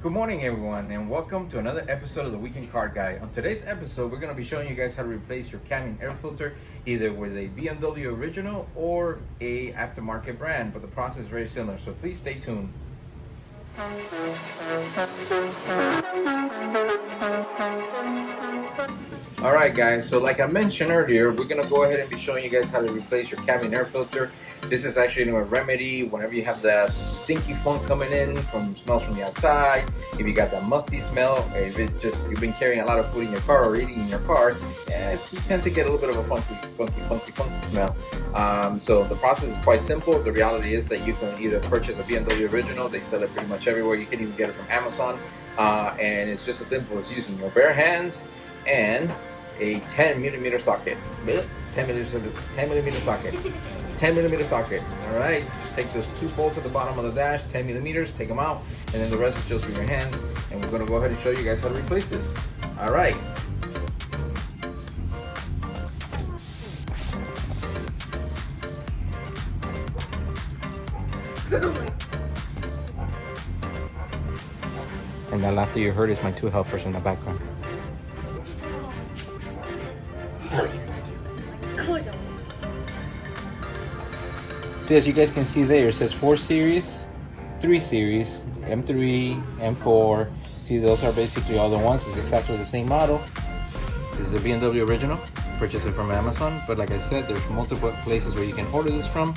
Good morning, everyone, and welcome to another episode of the Weekend Car Guy. On today's episode, we're going to be showing you guys how to replace your cabin air filter either with a BMW original or a aftermarket brand, but the process is very similar, so please stay tuned. Alright guys, so like I mentioned earlier, we're going to go ahead and be showing you guys how to replace your cabin air filter. This is actually a remedy whenever you have that stinky funk coming in from smells from the outside, if you got that musty smell, if you've been carrying a lot of food in your car or eating in your car, you tend to get a little bit of a funky smell. So the process is quite simple. The reality is that you can either purchase a BMW original, they sell it pretty much everywhere, you can even get it from Amazon, and it's just as simple as using your bare hands and a 10mm socket. 10mm socket. 10mm socket. Alright, just take those two bolts at the bottom of the dash, 10mm, take them out, and then the rest is just with your hands. And we're going to go ahead and show you guys how to replace this. Alright. And that laughter you heard is my two helpers in the background. So as you guys can see there, it says 4 series, 3 series, M3, M4. See, those are basically all the ones. It's exactly the same model. This is a BMW original. Purchase it from Amazon. But like I said, there's multiple places where you can order this from.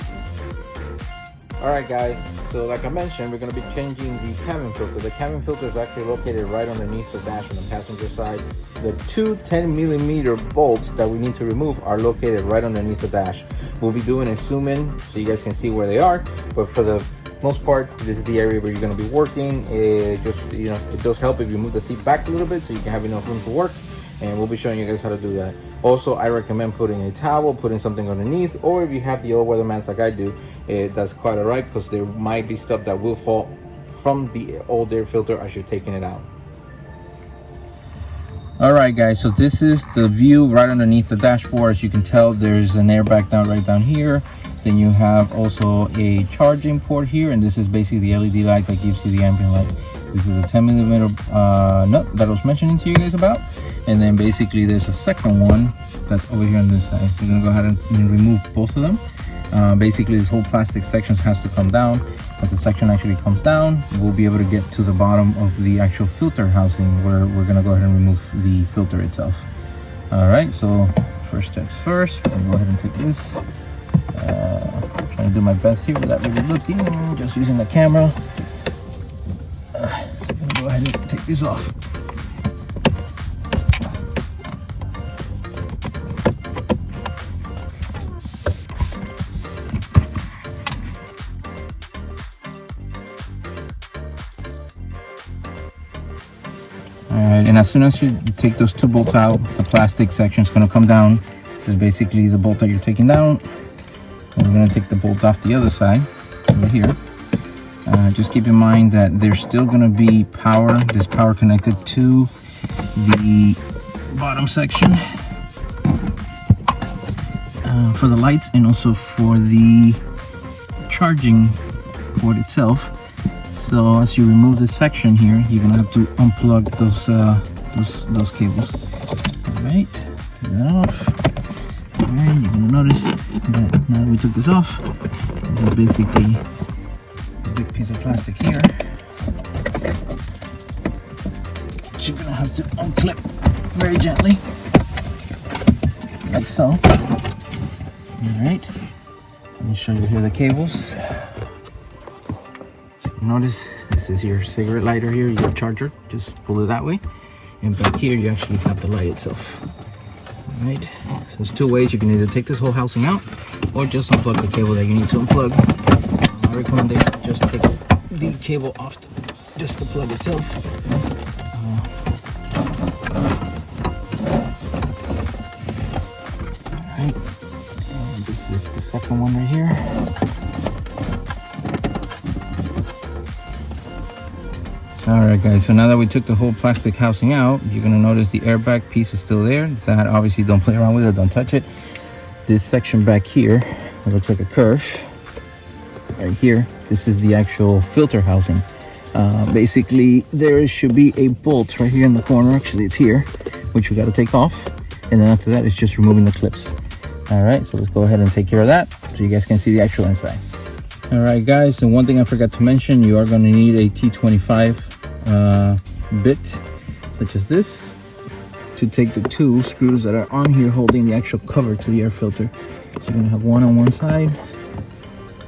Alright guys, so like I mentioned, we're going to be changing the cabin filter. The cabin filter is actually located right underneath the dash on the passenger side. The two 10mm bolts that we need to remove are located right underneath the dash. We'll be doing a zoom in so you guys can see where they are, but for the most part, this is the area where you're going to be working. It does help if you move the seat back a little bit so you can have enough room to work. And we'll be showing you guys how to do that. Also, I recommend putting a towel, putting something underneath, or if you have the old weather mats like I do, that's quite alright, because there might be stuff that will fall from the old air filter as you're taking it out. Alright guys, so this is the view right underneath the dashboard. As you can tell, there's an airbag right down here. Then you have also a charging port here, and this is basically the LED light that gives you the ambient light. This is a 10mm nut that I was mentioning to you guys about. And then basically there's a second one that's over here on this side. We're gonna go ahead and remove both of them. Basically this whole plastic section has to come down. As the section actually comes down, we'll be able to get to the bottom of the actual filter housing, where we're gonna go ahead and remove the filter itself. All right, so first steps first, I'm gonna go ahead and take this. Trying to do my best here without really looking, just using the camera. I'm gonna go ahead and take this off. Alright, and as soon as you take those two bolts out, the plastic section is going to come down. This is basically the bolt that you're taking down. And we're going to take the bolt off the other side, over here. Just keep in mind that there's still going to be power. There's power connected to the bottom section for the lights, and also for the charging port itself. So as you remove this section here, you're gonna have to unplug those cables. All right, take that off. All right, you're gonna notice that now that we took this off, there's basically a big piece of plastic here, which you're gonna have to unclip very gently, like so. All right, let me show you here the cables. Notice this is your cigarette lighter here, your charger. Just pull it that way, and back here you actually have the light itself. All right, so there's two ways. You can either take this whole housing out or just unplug the cable that you need to unplug. My recommendation is just take the cable off just the plug itself. All right, and this is the second one right here. Alright guys, so now that we took the whole plastic housing out, you're going to notice the airbag piece is still there. That obviously don't play around with it, don't touch it. This section back here, it looks like a curve. Right here, this is the actual filter housing. Basically there should be a bolt right here in the corner. Actually it's here, which we got to take off, and then after that it's just removing the clips. All right, so let's go ahead and take care of that so you guys can see the actual inside. All right guys, and one thing I forgot to mention, you are going to need a T25 bit such as this to take the two screws that are on here holding the actual cover to the air filter. So you're going to have one on one side,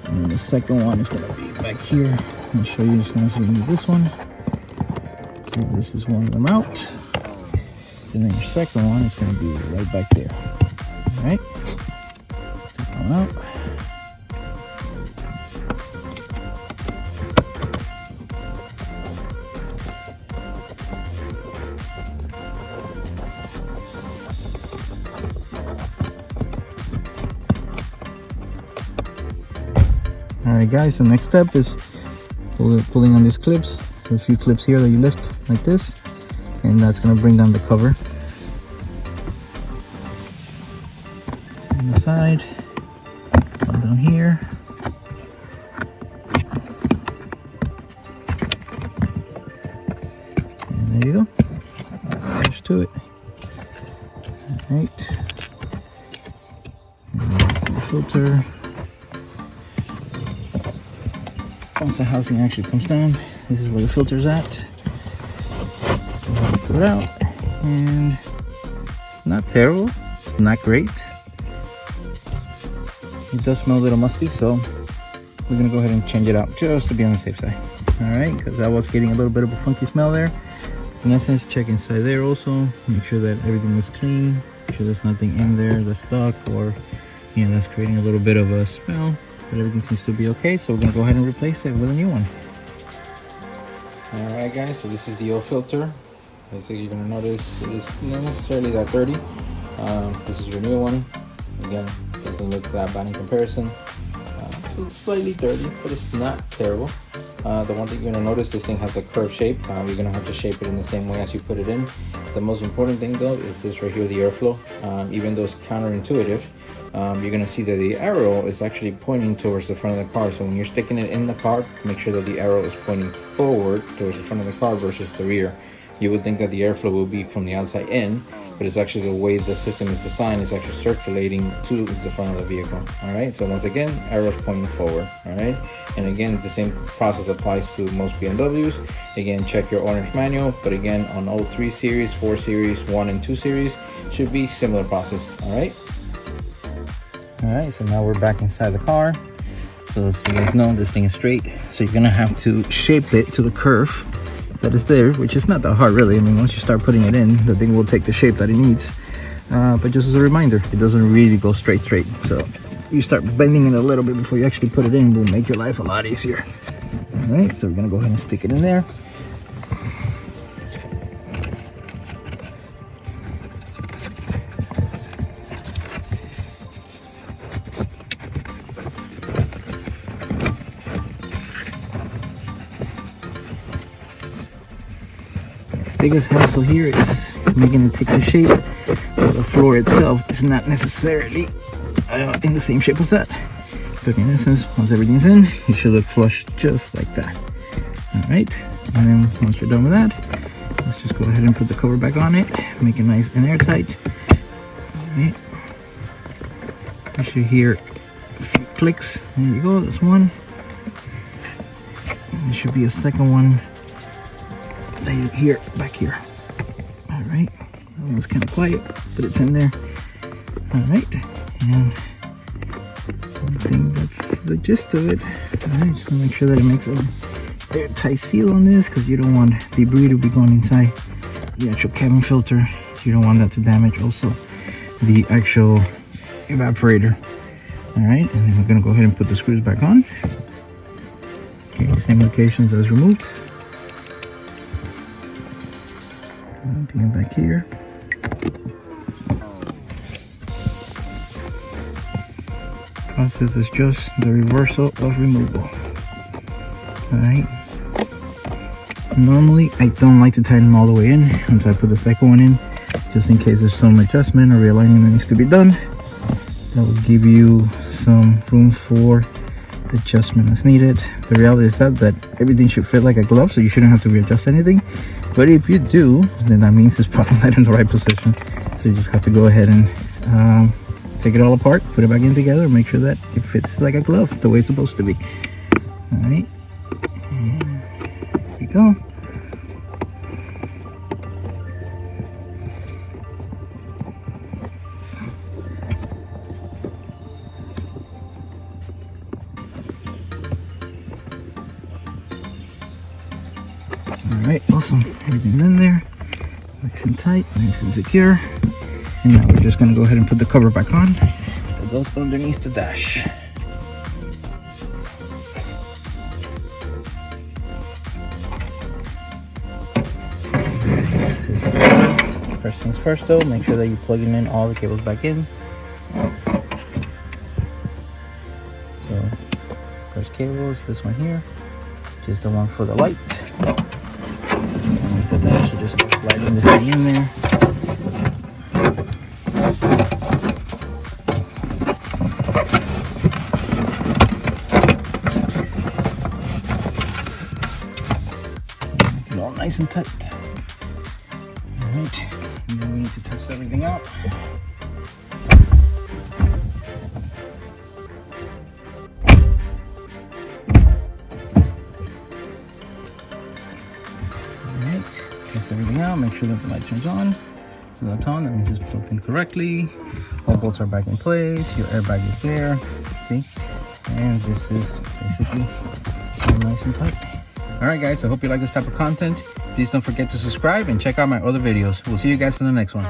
and then the second one is going to be back here. I'll show you. Just going to remove this one. So this is one of them out, and then your second one is going to be right back there. All right, take that one out. Alright guys, so next step is pulling on these clips. So a few clips here that you lift like this, and that's going to bring down the cover. On the side, one down here. And there you go. There's to it. Alright. And that's the filter. Once the housing actually comes down, this is where the filter's at. So put it out, and it's not terrible, it's not great. It does smell a little musty, so we're gonna go ahead and change it out just to be on the safe side. All right, because I was getting a little bit of a funky smell there. In essence, check inside there also, make sure that everything is clean, make sure there's nothing in there that's stuck or that's creating a little bit of a smell. But everything seems to be okay, so we're gonna go ahead and replace it with a new one. All right guys, so this is the old filter. Basically you're gonna notice it is not necessarily that dirty. This is your new one. Again, doesn't look that bad in comparison. It's slightly dirty, but it's not terrible. The one thing you're gonna notice, this thing has a curved shape. You're gonna have to shape it in the same way as you put it in. The most important thing though is this right here, the airflow. Even though it's counterintuitive, you're going to see that the arrow is actually pointing towards the front of the car. So when you're sticking it in the car, make sure that the arrow is pointing forward towards the front of the car versus the rear. You would think that the airflow will be from the outside in, but it's actually the way the system is designed. It's actually circulating to the front of the vehicle. All right, so once again, arrows pointing forward. All right, and again, the same process applies to most BMWs. Again, check your owner's manual, but again, on all 3 series, 4 series, 1 and 2 series, should be similar process. All right. Alright, so now we're back inside the car. So if you guys know, this thing is straight, so you're gonna have to shape it to the curve that is there, which is not that hard really. I mean, once you start putting it in, the thing will take the shape that it needs. But just as a reminder, it doesn't really go straight. So you start bending it a little bit before you actually put it in, will make your life a lot easier. Alright, so we're gonna go ahead and stick it in there. Biggest hassle here is making it take the shape, but the floor itself is not necessarily in the same shape as that. But in essence, once everything's in, it should look flush just like that. All right, and then once you're done with that, let's just go ahead and put the cover back on it, make it nice and airtight. All right, you should hear a few clicks. There you go, that's one. And there should be a second one here, back here. All right, that one was kind of quiet, but it's in there. All right, and I think that's the gist of it. All right, just to make sure that it makes a airtight seal on this, because you don't want debris to be going inside the actual cabin filter. You don't want that to damage also the actual evaporator. All right, and then we're gonna go ahead and put the screws back on. Okay, same locations as removed. Being back here. Process is just the reversal of removal. Alright. Normally I don't like to tighten them all the way in until I put the second one in, just in case there's some adjustment or realigning that needs to be done. That will give you some room for adjustment as needed. The reality is that everything should fit like a glove, so you shouldn't have to readjust anything. But if you do, then that means it's probably not in the right position. So you just have to go ahead and take it all apart, put it back in together, make sure that it fits like a glove the way it's supposed to be. All right, and here we go. Alright, awesome. Everything's in there. Nice and tight, nice and secure. And now we're just going to go ahead and put the cover back on that goes underneath the dash. First things first though, make sure that you're plugging in all the cables back in. So, first cable is this one here, which is the one for the light. Underneath the dash, you just go sliding this thing in there. Make it all nice and tight. Alright, and then we need to test everything out. Test everything out, make sure that the light turns on. So that's on, that means it's plugged in correctly. All bolts are back in place, your airbag is there, see? And this is basically all nice and tight. Alright guys, I hope you like this type of content. Please don't forget to subscribe and check out my other videos. We'll see you guys in the next one.